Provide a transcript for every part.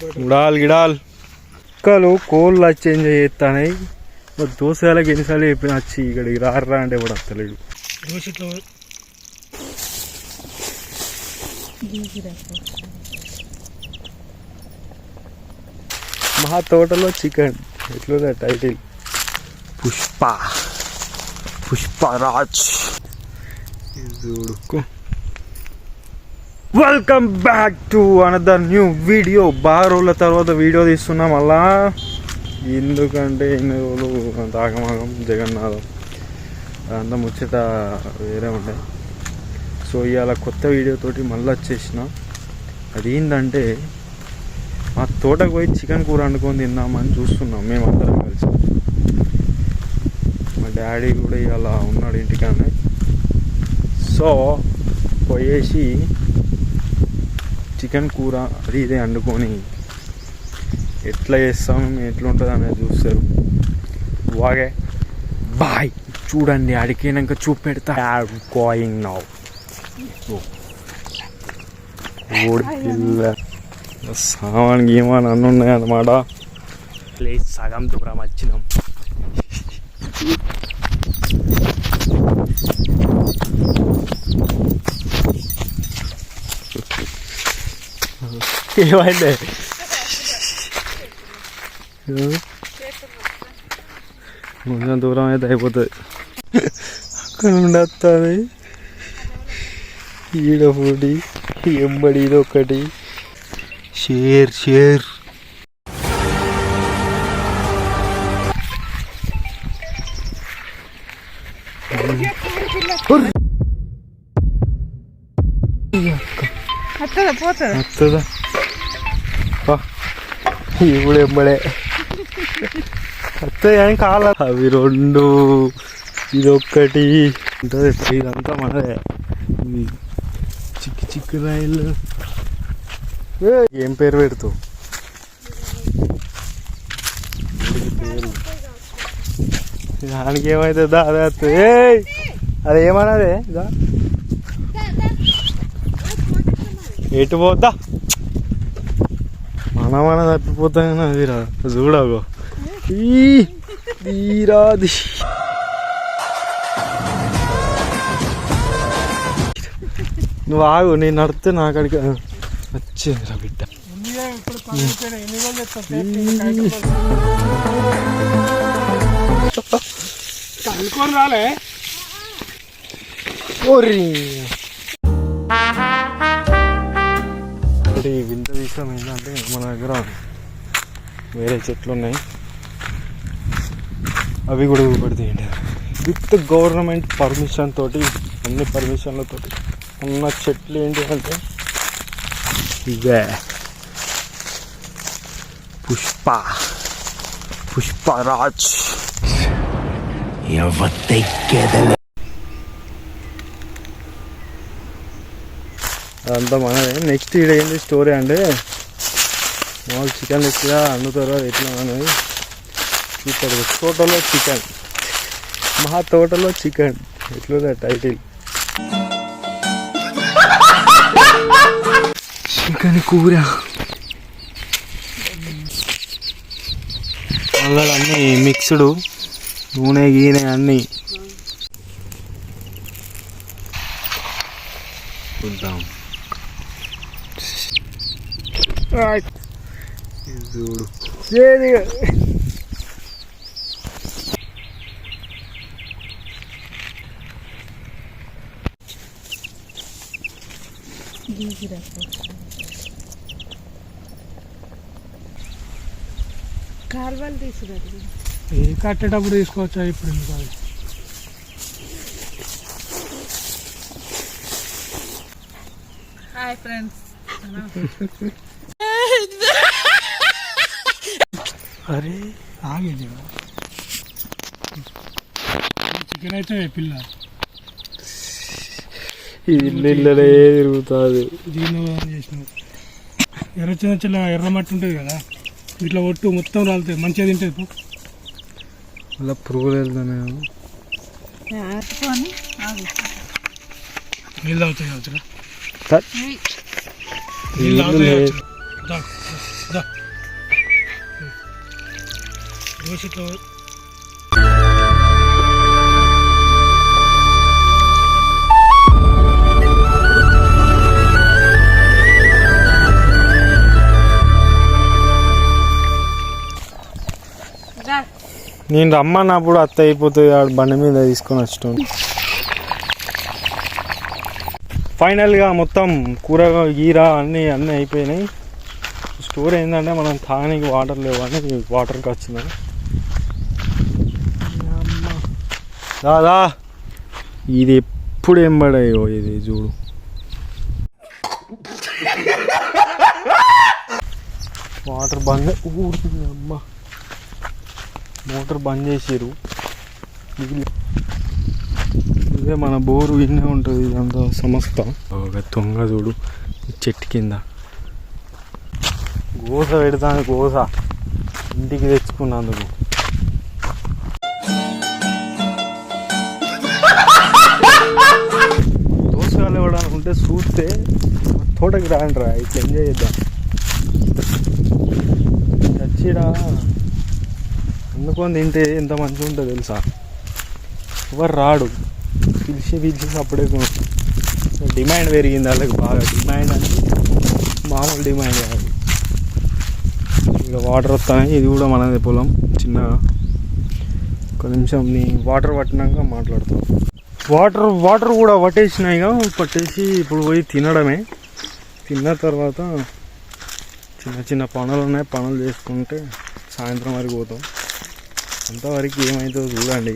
గిడాల్ కుక్కలు కోళ్ళు వచ్చి ఎంజాయ్ చేస్తాయి. మరి దోశలకు ఎన్నిసార్లు చెప్పిన వచ్చి ఇక్కడికి రారా అంటే కూడా వస్తలేడు. మా తోటలో చికెన్ ఎట్లుందా టైటిల్ పుష్పరాజ్. చూడుకో. Welcome back to another new video. బాగా రోజుల తర్వాత వీడియో తీస్తున్నాం అలా. ఎందుకంటే ఇన్ని రోజులు తాగమాగం జగన్నాథం అదంతా ముచ్చట వేరే ఉండే. సో ఇవాళ కొత్త వీడియోతోటి మళ్ళీ వచ్చేసిన. అదేంటంటే మా తోటకు పోయి చికెన్ కూర వండుకొని తిందామని చూస్తున్నాం మేమందరం కలిసి. మా డాడీ కూడా ఇవాళ ఉన్నాడు ఇంటికానే. సో పోయేసి చికెన్ కూర అది ఇదే వండుకొని ఎట్లా చేస్తాం ఎట్లుంటుంది అనేది చూస్తారు. వాగే బాయ్ చూడండి. అడిగినాక చూపెడతా. Going now. సామాన్ గీమాన్ అన్నీ ఉన్నాయి అన్నమాట. ప్లేస్ సగం దూరం వచ్చినాం. ఏమైంది? కొంచెం దూరం అయితే అయిపోతుంది. అక్కడ నుండి వస్తుంది ఈడ ఒకటి ఎంబడి ఇది ఒకటి. షేర్ వస్తుందా ఇప్పుడు ఎంబడే వస్తుంది కానీ కాల అవి రెండు ఇదొక్కటి ఉంటుంది. ఇదంతా మనదే. చిక్కు రైలు ఏం పేరు పెడతావు? దానికి ఏమవుతుందా? అదే వస్తుంది. అది ఏమన్నదే ఎటు పోద్దా? మన తప్పిపోతాను. అది రా చూడగో తీరాది. నువ్వు ఆగు, నేను నడితే నా కాడికి వచ్చేదిరా బిడ్డ. అనుకోని రాలే. ఒకటి వింత విషయం ఏంటంటే మన దగ్గర వేరే చెట్లు ఉన్నాయి. అవి కూడా ఊపడితేయండి విత్ గవర్నమెంట్ పర్మిషన్ తోటి, అన్ని పర్మిషన్లతోటి ఉన్న చెట్లు ఏంటి అంటే ఇవే పుష్పరాజ్. అదంతా మనదే. నెక్స్ట్ ఇక్కడ ఏంటి స్టోరీ అంటే మామూలు చికెన్ ఎట్లా వండుతారో ఎట్లా అనేది చూస్తారు. తోటలో చికెన్, మా తోటలో చికెన్ ఎట్లుందా టైటిల్. చికెన్ కూర అలా అన్నీ మిక్స్డ్, నూనె గీనె అన్నీ చూద్దాం. చూడు కాలువలు తీసుకురండి. ఏ కట్టేటప్పుడు తీసుకోవచ్చా? ఇప్పుడు ఎందుకు? Hi friends. అరే ఆగేది చికెన్ అయితే పిల్ల ఇల్లే తిరుగుతుంది. దీన్ని చేసిన ఎర్ర చిన్న ఎర్ర మట్టి ఉంటుంది కదా, ఇట్లా ఒట్టు మొత్తం రాలుతుంది. మంచిగా తింటుంది. అలా పురుగులు వెళ్తానే నీళ్ళు తాగుతాయి. నీళ్ళు దోశ ఇట్లా నేను రమ్మన్నప్పుడు అత్త అయిపోతుంది ఆడు బండి మీద తీసుకొని వచ్చాను. ఫైనల్గా మొత్తం కూర గీర అన్నీ అయిపోయినాయి. స్టోర్ ఏంటంటే మనం తాగడానికి వాటర్ లేవని వాటర్కి వచ్చింది. దాదా ఇది ఎప్పుడు ఎంబడాయో ఇది చూడు. వాటర్ బంద్ ఊరుతుంది అమ్మ. మోటార్ బంద్ చేసారు. ఇదే మన బోరు ఇన్నే ఉంటుంది ఇదంతా సంస్థ. ఒక దొంగ చూడు చెట్టు కింద గోస పెడతాను. గోస ఇంటికి తెచ్చుకున్నందుకు. దోసకాయలు ఇవ్వడానికి ఉంటే చూస్తే తోటకి రాండిరా ఇట్లా ఎంజాయ్ చేద్దాం. చచ్చిరా అందుకొని తింటే ఎంత మంచిగా ఉంటుందో తెలుసా. ఎవరు రాడు, పిలిచి అప్పుడే డిమాండ్ పెరిగింది వాళ్ళకి బాగా. డిమాండ్ అంటే మామూలు డిమాండ్ కాదు. ఇక వాటర్ వస్తాయి. ఇది కూడా మనది పొలం చిన్నగా. ఒక నిమిషం నీ వాటర్ పట్టినాక మాట్లాడతాం. వాటర్ కూడా పట్టేసినాయిగా. పట్టేసి ఇప్పుడు పోయి తినడమే. తిన్న తర్వాత చిన్న పనులు ఉన్నాయి. పనులు చేసుకుంటే సాయంత్రం వరకు పోతాం. అంతవరకు ఏమవుతుందో చూడండి.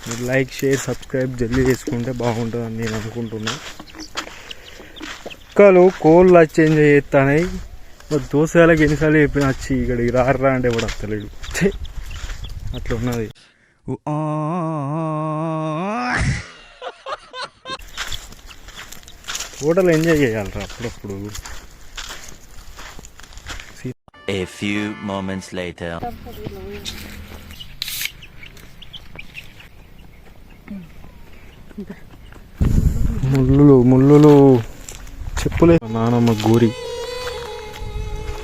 మీరు లైక్ షేర్ సబ్స్క్రైబ్ జల్దీ చేసుకుంటే బాగుంటుందని నేను అనుకుంటున్నా. కుక్కలు కోళ్ళు వచ్చి ఎంజాయ్ చేస్తాయి. దోసగాలకి ఎన్నిసార్లు చెప్పిన వచ్చి ఇక్కడికి రారా అంటే కూడా వస్తలేడు. అట్లా ఉన్నది. హోటల్ ఎంజాయ్ చేయాలరా అప్పుడప్పుడు. A few moments later. ముళ్ళులు చెప్పులే. నానమ్మ గోరి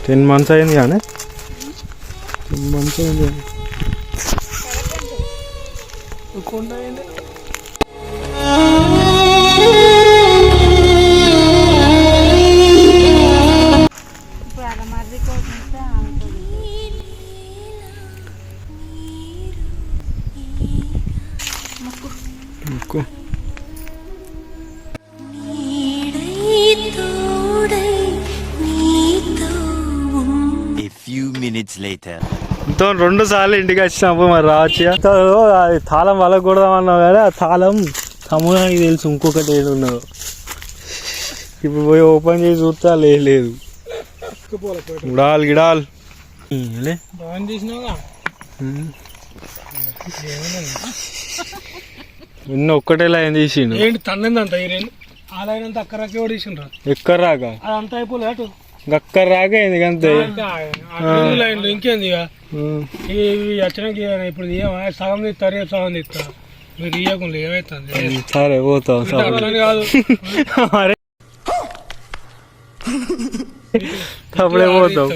10 months అయింది కానీ 10 months అయింది. A few minutes later. ఇంతో 2 సార్లు ఇంటికి వచ్చినప్పుడు మరి రావచ్చు. అది తాళం వలకూడదామన్నావు కానీ ఆ తాళం తమ్ముడానికి తెలుసు ఇంకొకటి ఏడు ఉన్నదో. ఇప్పుడు పోయి ఓపెన్ చేసి చూస్తా లేదు. గిడాల్ నిన్న ఒక్కటేలా ఏం తీసిండు. ఏంటి తన్నంత ఆలైనంత అక్కరాకే తీసిండ్రా. ఎక్కడ రాక అదంతా అయిపోలే అటు అక్కడ రాక ఎందుకంతే ఇంకేంది ఇవి వచ్చినాక ఇప్పుడు సగం తీస్తా రేపు సగం తీస్తా. మీరు ఇవ్వకుండా ఏమైతుంది. సరే పోతాం కాదు అప్పుడే పోతాం.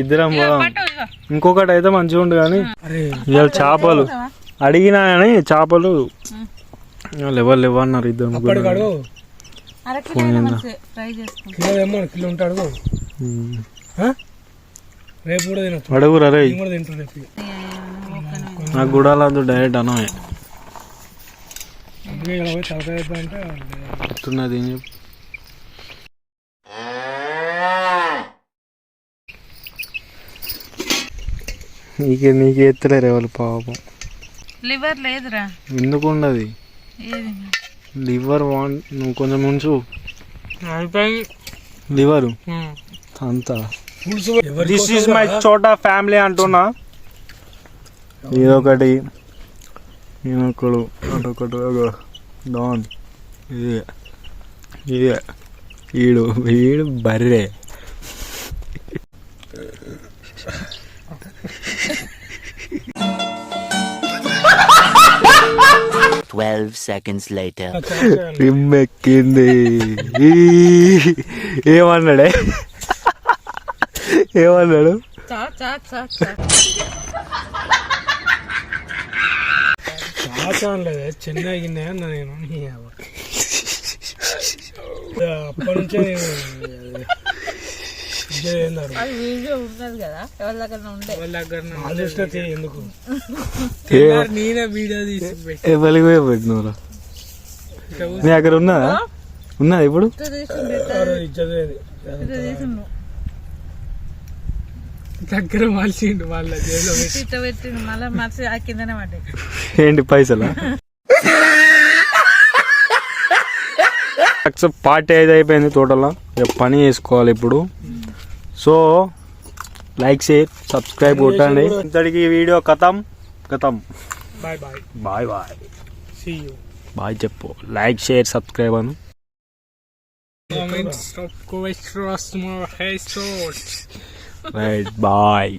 ఇద్దరం పోదాం. ఇంకొకటి అయితే మంచిగా ఉండు కానీ ఇవాళ చేపలు అడిగినా కానీ చేపలు లేవు అన్నారు ఇద్దరు. కిలో ఉంటాడు రేపు కూడా తినచ్చు. అడుగురా రే. కూడా తింటారు రేపు. నాకు కూడా లేదు డైరెక్ట్ అన్నమే చెప్తున్నది. ఏం చెప్పు. నీకు ఎత్తలేరు వాళ్ళు పాపం. లివర్ లేదురా. ఎందుకు ఉండదు లివర్? నువ్వు కొంచెం ఉంచు లివరు అంతా. దిస్ ఈజ్ మై చోటా ఫ్యామిలీ అంటున్నా. ఇదొకటి ఈయనొకడు అటొకటి డాన్. ఇదే వీడు బర్రే. 12 seconds later. రిమ్మెక్కింది. ఏమన్నాడు చాచానలేదే చెన్నై గిన్నె అన్న నేను అప్పటి నుంచే నేను ఎందుకు నేనే వీడియో తీసి పెట్టినరా నీ దగ్గర ఉన్నదా ఉన్నదా ఇప్పుడు దగ్గర మలిసిండు వాళ్ళ జైల్లో పెట్టిండు మళ్ళీ మనిషి ఆ కిందనే పడ్డాయి. ఏంటి పైసలా పార్టీ అయితే అయిపోయింది టోటల్. పని చేసుకోవాలి ఇప్పుడు. సో లైక్ షేర్ సబ్స్క్రైబ్ కొట్టండి. ఇంతటికి వీడియో కథం. Bye bye bye bye see you bye చెప్పు. లైక్ షేర్ సబ్స్క్రైబ్ అను. Comments of questions more hate. Right, bye.